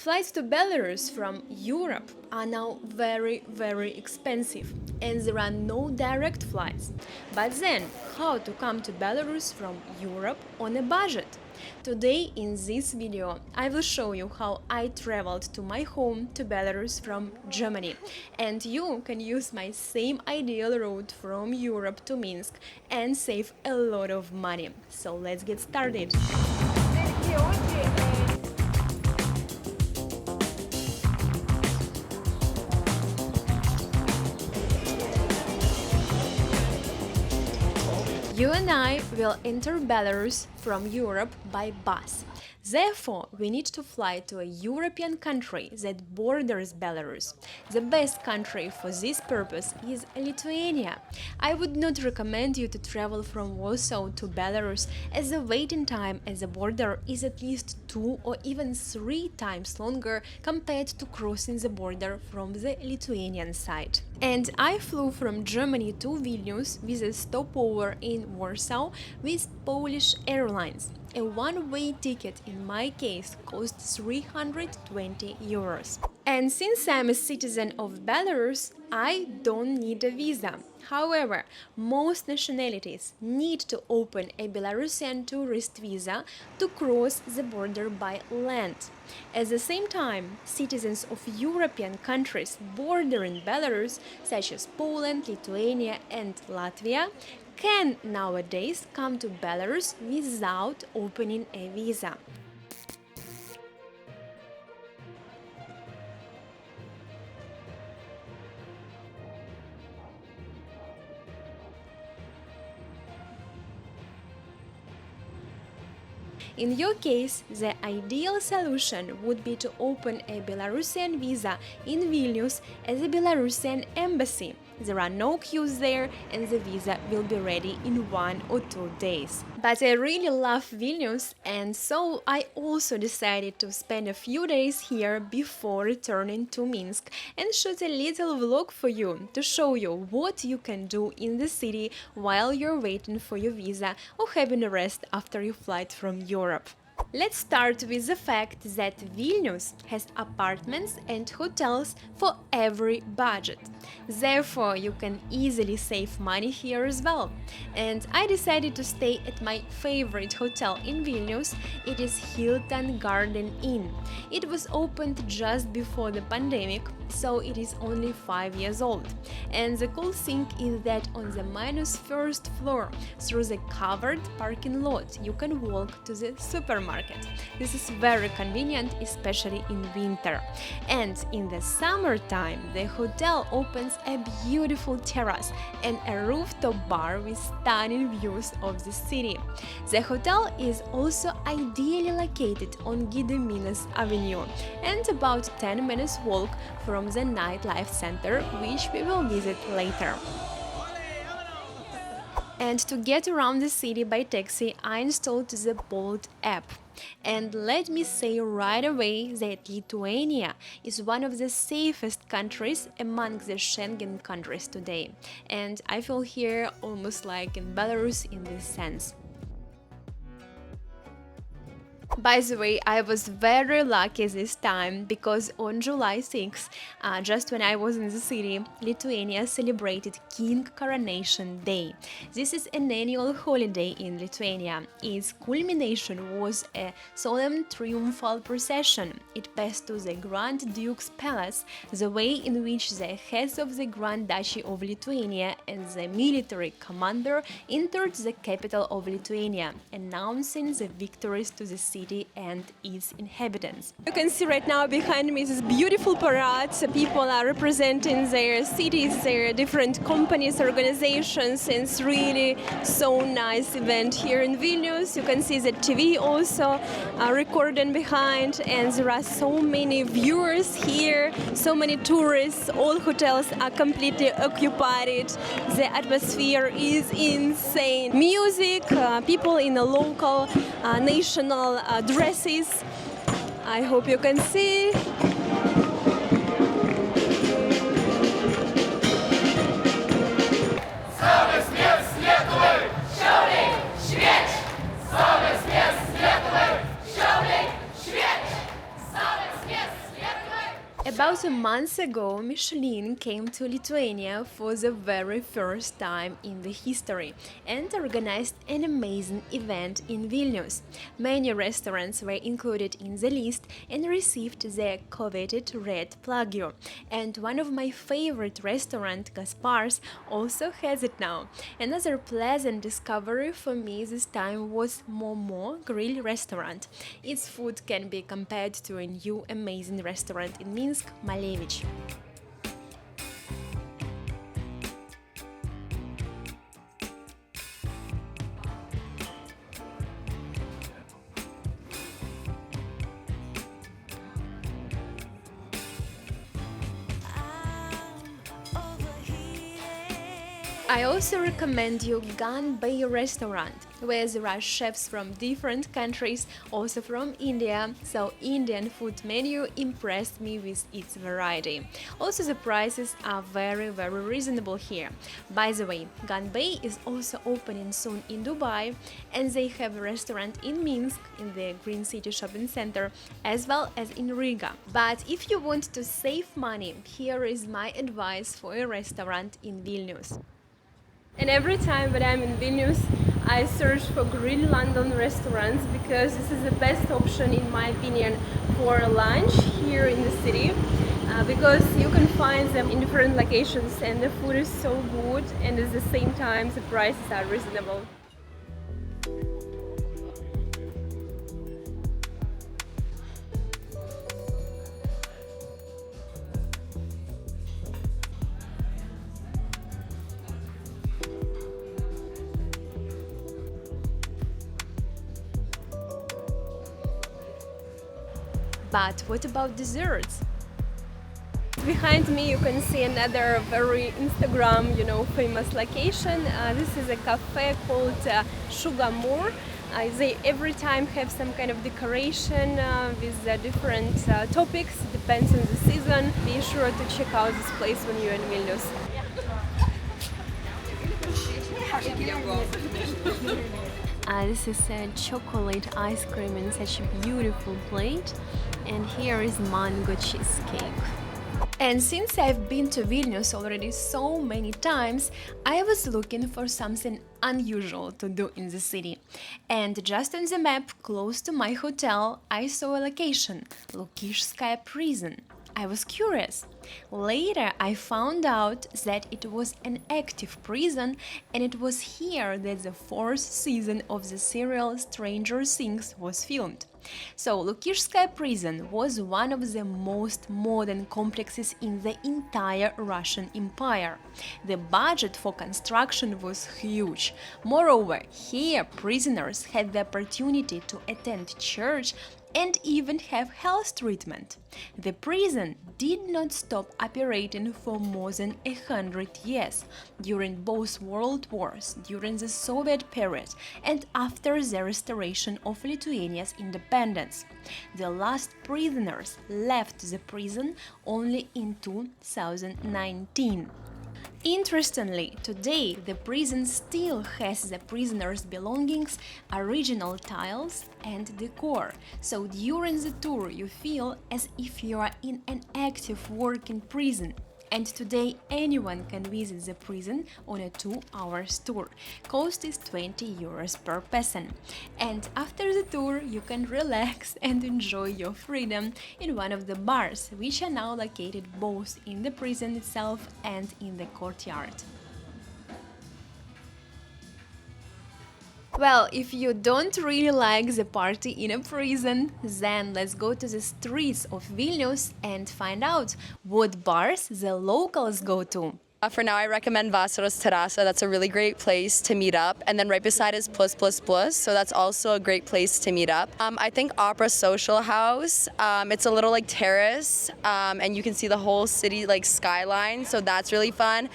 Flights to Belarus from Europe are now very expensive, and there are no direct flights. But then, how to come to Belarus from Europe on a budget? Today in this video I will show you how I traveled to my home to Belarus from Germany, and you can use my same ideal route from Europe to Minsk and save a lot of money. So let's get started. You and I will enter Belarus from Europe by bus. Therefore, we need to fly to a European country that borders Belarus. The best country for this purpose is Lithuania. I would not recommend you to travel from Warsaw to Belarus, as the waiting time at the border is at least 2 or even 3 times longer compared to crossing the border from the Lithuanian side. And I flew from Germany to Vilnius with a stopover in Warsaw with Polish Airlines. A one-way ticket in my case cost 320 euros. And since I'm a citizen of Belarus, I don't need a visa. However, most nationalities need to open a Belarusian tourist visa to cross the border by land. At the same time, citizens of European countries bordering Belarus, such as Poland, Lithuania and Latvia, can nowadays come to Belarus without opening a visa. In your case, the ideal solution would be to open a Belarusian visa in Vilnius at the Belarusian embassy. There are no queues there and the visa will be ready in 1 or 2 days. But I really love Vilnius, and so I also decided to spend a few days here before returning to Minsk and shoot a little vlog for you to show you what you can do in the city while you're waiting for your visa or having a rest after your flight from Europe. Let's start with the fact that Vilnius has apartments and hotels for every budget. Therefore, you can easily save money here as well. And I decided to stay at my favorite hotel in Vilnius. It is Hilton Garden Inn. It was opened just before the pandemic, so it is only 5 years old. And the cool thing is that on the -1st floor, through the covered parking lot, you can walk to the supermarket. This is very convenient, especially in winter. And in the summertime, the hotel opens a beautiful terrace and a rooftop bar with stunning views of the city. The hotel is also ideally located on Gediminas Avenue and about 10 minutes walk from the nightlife center, which we will visit later. And to get around the city by taxi, I installed the Bolt app. And let me say right away that Lithuania is one of the safest countries among the Schengen countries today. And I feel here almost like in Belarus in this sense. By the way, I was very lucky this time because on July 6, just when I was in the city, Lithuania celebrated King Coronation Day. This is an annual holiday in Lithuania. Its culmination was a solemn triumphal procession. It passed to the Grand Duke's Palace, the way in which the heads of the Grand Duchy of Lithuania and the military commander entered the capital of Lithuania, announcing the victories to the city and its inhabitants. You can see right now behind me this beautiful parade. People are representing their cities, their different companies, organizations, and it's really so nice event here in Vilnius. You can see the TV also recording behind, and there are so many viewers here, so many tourists. All hotels are completely occupied. The atmosphere is insane. Music, people in the local, national dresses. I hope you can see. Yes! About a month ago, Michelin came to Lithuania for the very first time in the history and organized an amazing event in Vilnius. Many restaurants were included in the list and received the coveted red plagio. And one of my favorite restaurant, Gaspar's, also has it now. Another pleasant discovery for me this time was Momo Grill restaurant. Its food can be compared to a new amazing restaurant in Minsk, Malevich. I also recommend you Gun Bay restaurant, where there are chefs from different countries, also from India, so Indian food menu impressed me with its variety. Also the prices are very reasonable here. By the way, Gun Bay is also opening soon in Dubai, and they have a restaurant in Minsk, in the Green City shopping center, as well as in Riga. But if you want to save money, here is my advice for a restaurant in Vilnius. And every time when I'm in Vilnius, I search for Green London restaurants because this is the best option in my opinion for lunch here in the city, because you can find them in different locations and the food is so good and at the same time the prices are reasonable. But what about desserts? Behind me you can see another very Instagram, famous location. This is a cafe called Sugamore. They every time have some kind of decoration with different topics, depends on the season. Be sure to check out this place when you're in Vilnius. This is a chocolate ice cream in such a beautiful plate, and here is mango cheesecake. And since I've been to Vilnius already so many times, I was looking for something unusual to do in the city. And just on the map, close to my hotel, I saw a location, Lukishskaya prison. I was curious. Later, I found out that it was an active prison, and it was here that the fourth season of the serial Stranger Things was filmed. So, Lukishskaya prison was one of the most modern complexes in the entire Russian Empire. The budget for construction was huge. Moreover, here prisoners had the opportunity to attend church and even have health treatment. The prison did not stop operating for more than 100 years, during both world wars, during the Soviet period, and after the restoration of Lithuania's independence. The last prisoners left the prison only in 2019. Interestingly, today the prison still has the prisoners' belongings, original tiles and decor, so during the tour you feel as if you are in an active working prison. And today anyone can visit the prison on a 2-hour tour. Cost is 20 euros per person. And after the tour you can relax and enjoy your freedom in one of the bars, which are now located both in the prison itself and in the courtyard. Well, if you don't really like the party in a prison, then let's go to the streets of Vilnius and find out what bars the locals go to. For now, I recommend Vasaros Terasa. That's a really great place to meet up. And then right beside is Plus Plus Plus, so that's also a great place to meet up. I think Opera Social House. It's a little like terrace, and you can see the whole city like skyline, so that's really fun.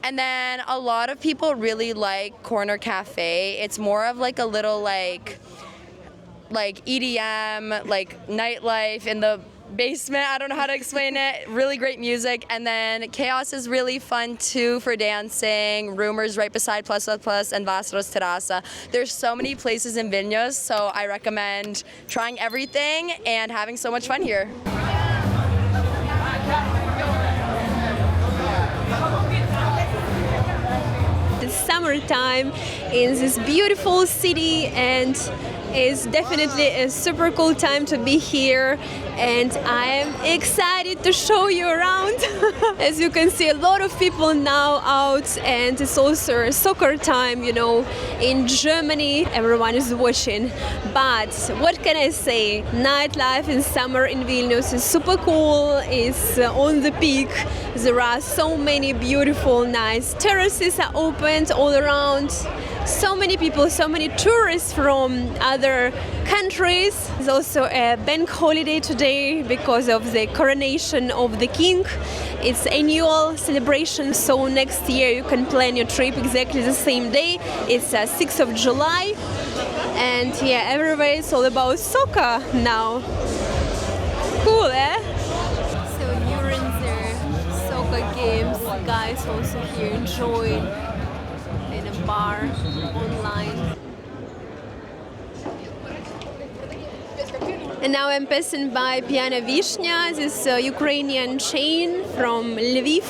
And then a lot of people really like Corner Cafe. It's more of like a little like EDM, like nightlife in the basement. I don't know how to explain it. Really great music. And then Chaos is really fun too for dancing. Rumors right beside Plus Plus Plus and Vasaros Terasa. There's so many places in Vilnius, so I recommend trying everything and having so much fun here. It's summertime in this beautiful city, and it's definitely a super cool time to be here, and I am excited to show you around. As you can see, a lot of people now out, and it's also soccer time, you know, in Germany. Everyone is watching. But what can I say? Nightlife in summer in Vilnius is super cool. It's on the peak. There are so many beautiful, nice terraces are opened all around. So many people, so many tourists from other countries. There's also a bank holiday today because of the coronation of the king. It's annual celebration, so next year you can plan your trip exactly the same day. It's 6th of July. And yeah, everywhere it's all about soccer now. Cool, eh? So during the soccer games, guys also here enjoying in a bar online. And now I'm passing by Piana Vishnya, this Ukrainian chain from Lviv.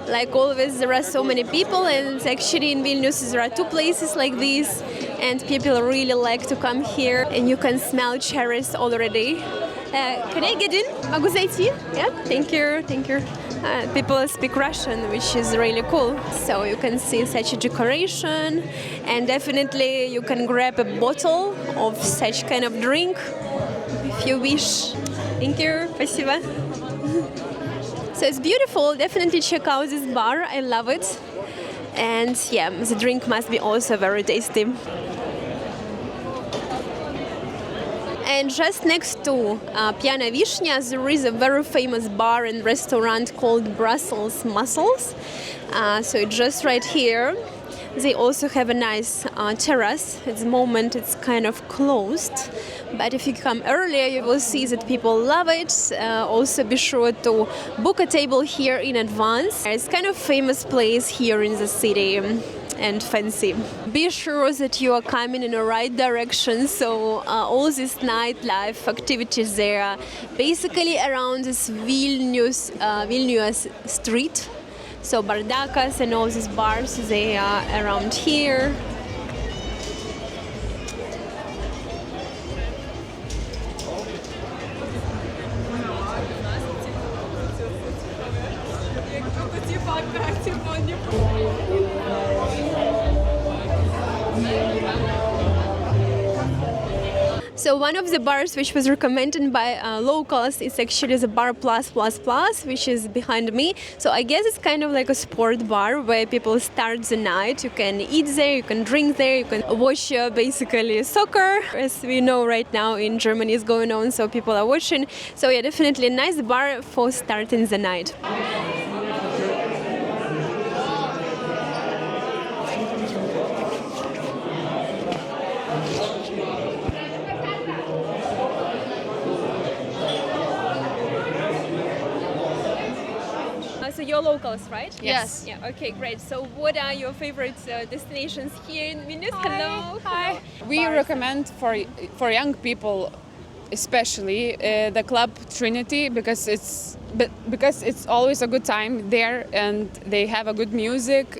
Like always, there are so many people, and actually in Vilnius there are two places like this, and people really like to come here, and you can smell cherries already. Can I get in? Могу зайти? Yeah, thank you, thank you. People speak Russian, which is really cool. So you can see such a decoration, and definitely you can grab a bottle of such kind of drink if you wish. Thank you, спасибо. So it's beautiful. Definitely check out this bar. I love it. And yeah, the drink must be also very tasty. And just next to Piana Vishnya, there is a very famous bar and restaurant called Brussels Mussels. So it's just right here. They also have a nice terrace. At the moment it's kind of closed, but if you come earlier you will see that people love it. Also be sure to book a table here in advance. It's kind of famous place here in the city and fancy. Be sure that you are coming in the right direction, so all these nightlife activities there are basically around this Vilnius street. So bardakas and all these bars, they are around here. So one of the bars which was recommended by locals is actually the bar plus, which is behind me. So I guess it's kind of like a sport bar where people start the night. You can eat there, you can drink there, you can watch basically soccer, as we know right now in Germany is going on, so people are watching. So yeah, definitely a nice bar for starting the night. So you're locals, right? Yes. Yeah. Okay, great. So what are your favorite destinations here in Vilnius? Hello. Hi. We recommend for young people, especially the club Trinity, because it's always a good time there, and they have a good music,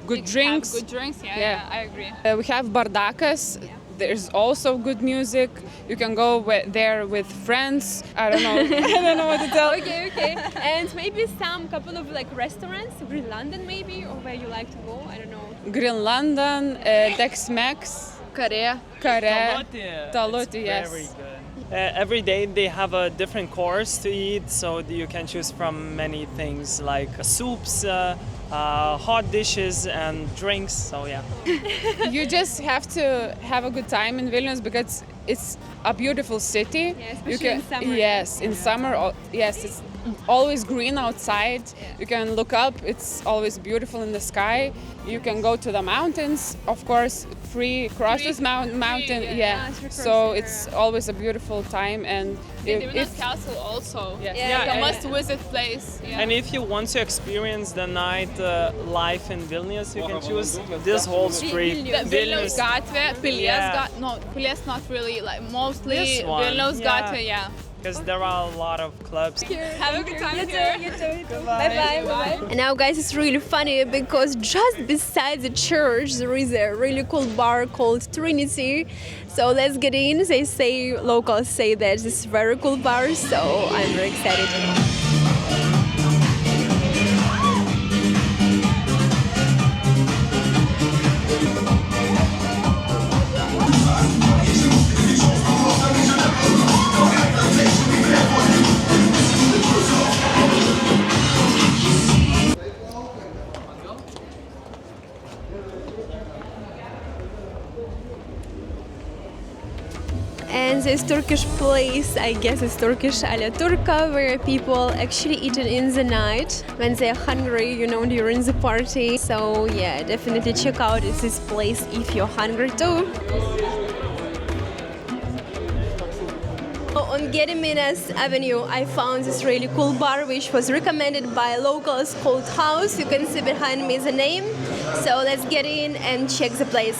good drinks. Good drinks. Yeah, I agree. We have bardakas. Yeah. There's also good music. You can go there with friends. I don't know. I don't know what to tell. Okay. And maybe some couple of like restaurants, Green London maybe, or where you like to go. I don't know. Green London, Tex-Mex, Korea. Taloti, yes. Very good. Every day they have a different course to eat, so you can choose from many things like soups, hot dishes and drinks. So yeah. You just have to have a good time in Vilnius because it's a beautiful city. Yeah, especially in summer. Yes, in summer. Yes, it's always green outside. Yeah. You can look up. It's always beautiful in the sky. You can go to the mountains, of course, free cross this mountain. Yeah. So it's always a beautiful time. And The Vilnius Castle also. Yes. It's a must-visit place. Yeah. And if you want to experience the night life in Vilnius, you can choose this whole street. Vilnius Gatvė, Pilies Yeah. Gatvė. No, Pilies not really. Like mostly This one, Vilnius yeah. Gatvė. Yeah. because there are a lot of clubs. Have a good time here. Bye bye. And now, guys, it's really funny because just beside the church there is a really cool bar called Trinity. So let's get in. They say, locals say that this is a very cool bar, so I'm very excited. And this Turkish place, I guess it's Turkish ala Turka, where people actually eat it in the night when they're hungry, you know, during the party. So yeah, definitely check out this place if you're hungry too. On Gediminas Avenue, I found this really cool bar which was recommended by locals called House. You can see behind me the name. So let's get in and check the place.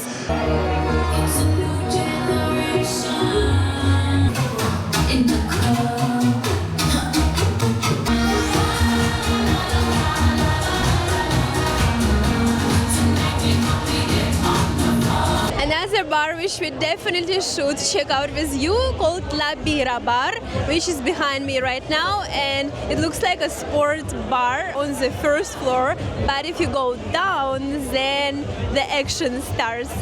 Another bar which we definitely should check out with you called La Bira Bar, which is behind me right now, and it looks like a sport bar on the first floor, but if you go down then the action starts.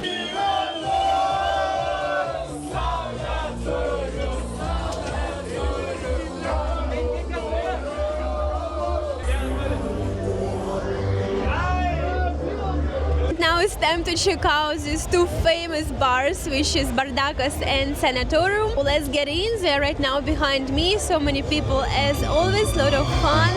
Now it's time to check out these two famous bars, which is Bardakas and Sanatorium. Let's get in. They're right now behind me. So many people, as always, lot of fun.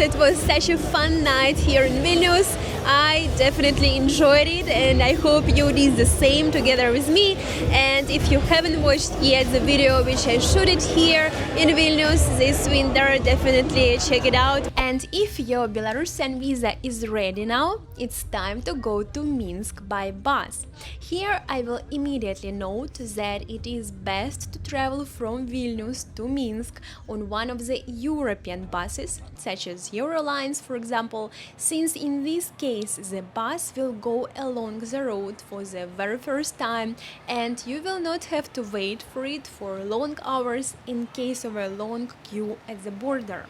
It was such a fun night here in Vilnius. I definitely enjoyed it and I hope you did the same together with me. And if you haven't watched yet the video which I shooted here in Vilnius this winter, definitely check it out. And if your Belarusian visa is ready now, it's time to go to Minsk by bus. Here I will immediately note that it is best to travel from Vilnius to Minsk on one of the European buses, such as Eurolines, for example, since in this case the bus will go along the road for the very first time and you will not have to wait for it for long hours in case of a long queue at the border.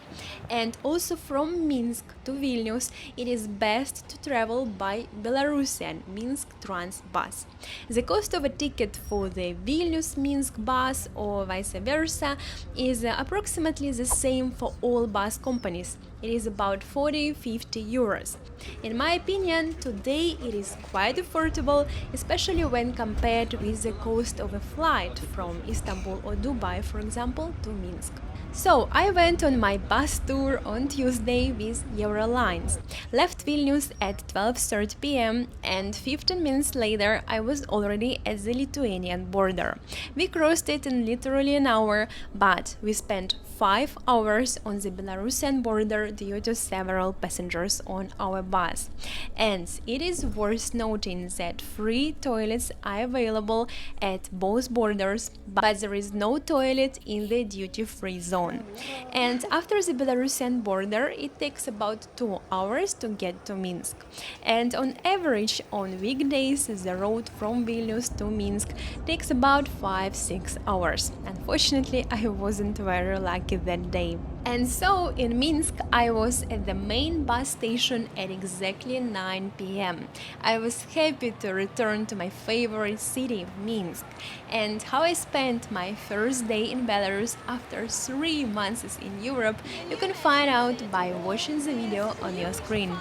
And also from Minsk to Vilnius, it is best to travel by Belarusian Minsk Trans bus. The cost of a ticket for the Vilnius-Minsk bus or vice versa is approximately the same for all bus companies. It is about 40-50 euros. In my opinion, today it is quite affordable, especially when compared with the cost of a flight from Istanbul or Dubai, for example, to Minsk. So I went on my bus tour on Tuesday with Eurolines. Left Vilnius at 12:30 p.m. and 15 minutes later I was already at the Lithuanian border. We crossed it in literally an hour, but we spent 5 hours on the Belarusian border due to several passengers on our bus. And it is worth noting that free toilets are available at both borders, but there is no toilet in the duty-free zone. And after the Belarusian border, it takes about 2 hours to get to Minsk. And on average, on weekdays, the road from Vilnius to Minsk takes about 5-6 hours. Unfortunately, I wasn't very lucky that day. And so in Minsk, I was at the main bus station at exactly 9 p.m. I was happy to return to my favorite city, Minsk. And how I spent my first day in Belarus after 3 months in Europe, you can find out by watching the video on your screen.